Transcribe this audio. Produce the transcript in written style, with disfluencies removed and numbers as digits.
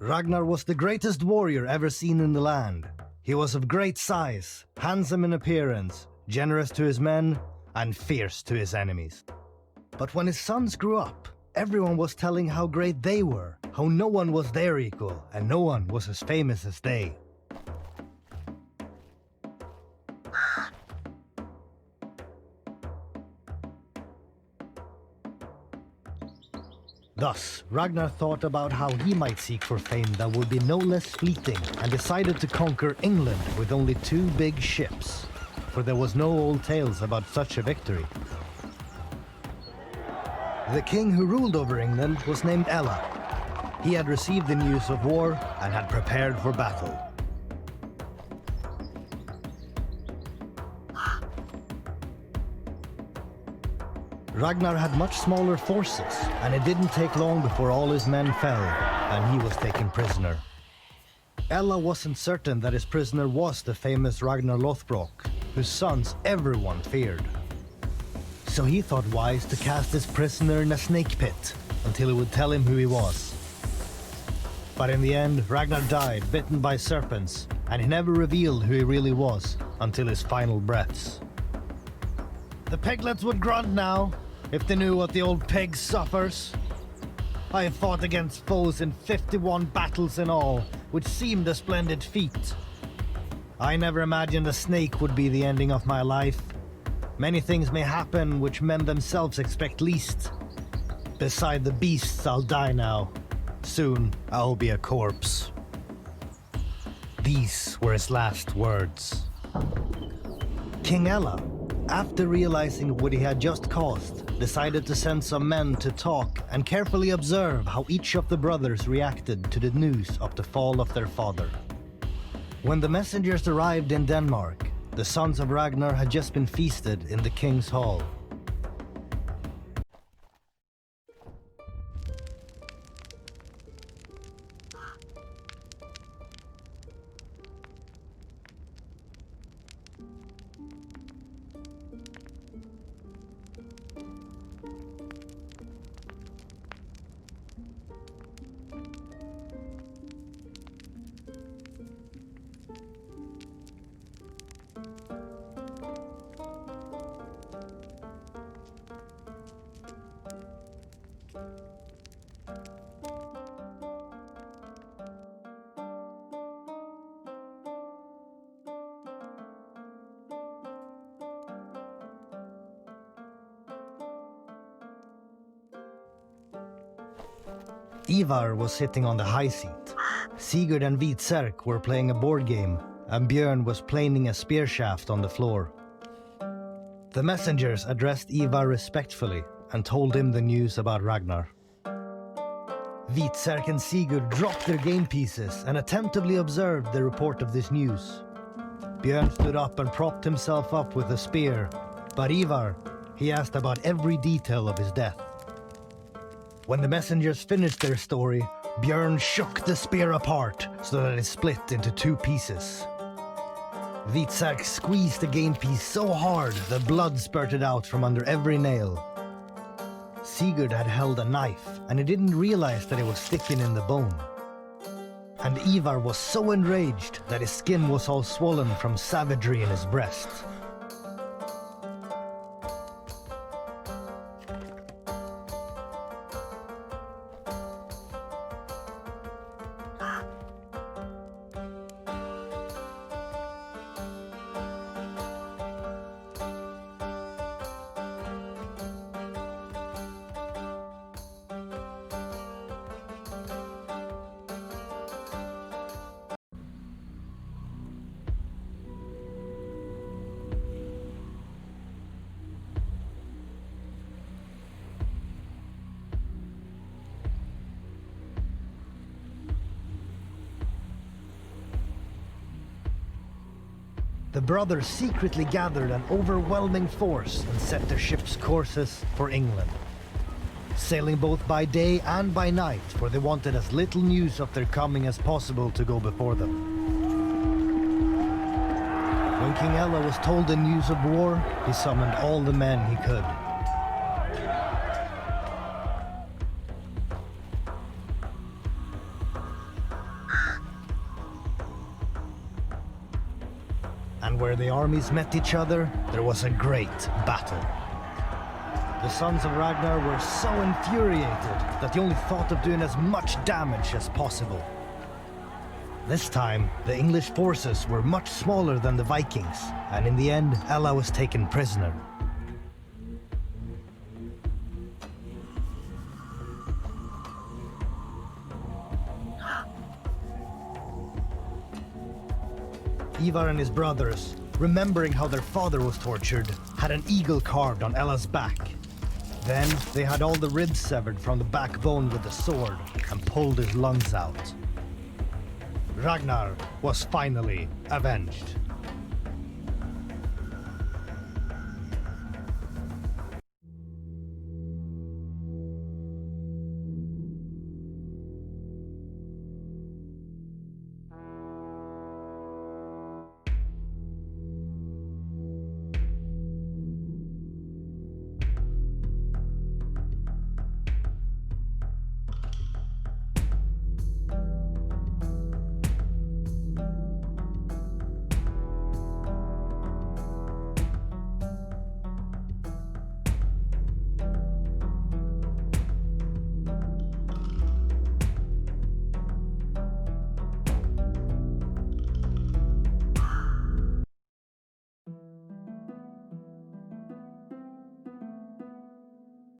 Ragnar was the greatest warrior ever seen in the land. He was of great size, handsome in appearance, generous to his men, and fierce to his enemies. But when his sons grew up, everyone was telling how great they were, how no one was their equal, and no one was as famous as they. Thus, Ragnar thought about how he might seek for fame that would be no less fleeting, and decided to conquer England with only 2 big ships, for there was no old tales about such a victory. The king who ruled over England was named Ella. He had received the news of war and had prepared for battle. Ragnar had much smaller forces, and it didn't take long before all his men fell, and he was taken prisoner. Ella wasn't certain that his prisoner was the famous Ragnar Lodbrok, whose sons everyone feared. So he thought wise to cast his prisoner in a snake pit, until he would tell him who he was. But in the end, Ragnar died, bitten by serpents, and he never revealed who he really was, until his final breaths. The piglets would grunt now, if they knew what the old pig suffers. I have fought against foes in 51 battles in all, which seemed a splendid feat. I never imagined a snake would be the ending of my life. Many things may happen which men themselves expect least. Beside the beasts I'll die now. Soon I'll be a corpse. These were his last words. King Ella, after realizing what he had just caused, decided to send some men to talk and carefully observe how each of the brothers reacted to the news of the fall of their father. When the messengers arrived in Denmark, the sons of Ragnar had just been feasted in the king's hall. Ivar was sitting on the high seat. Sigurd and Hvitserk were playing a board game, and Björn was planing a spear shaft on the floor. The messengers addressed Ivar respectfully and told him the news about Ragnar. Hvitserk and Sigurd dropped their game pieces and attentively observed the report of this news. Björn stood up and propped himself up with a spear, but Ivar, he asked about every detail of his death. When the messengers finished their story, Björn shook the spear apart so that it split into 2 pieces. Hvitserk squeezed the game piece so hard that blood spurted out from under every nail. Sigurd had held a knife, and he didn't realize that it was sticking in the bone. And Ivar was so enraged that his skin was all swollen from savagery in his breast. The brothers secretly gathered an overwhelming force and set their ships' courses for England, sailing both by day and by night, for they wanted as little news of their coming as possible to go before them. When King Ella was told the news of war, he summoned all the men he could. and where the armies met each other, there was a great battle. The sons of Ragnar were so infuriated that they only thought of doing as much damage as possible. This time, the English forces were much smaller than the Vikings, and in the end, Ella was taken prisoner. Ivar and his brothers, remembering how their father was tortured, had an eagle carved on Ella's back. Then they had all the ribs severed from the backbone with the sword and pulled his lungs out. Ragnar was finally avenged.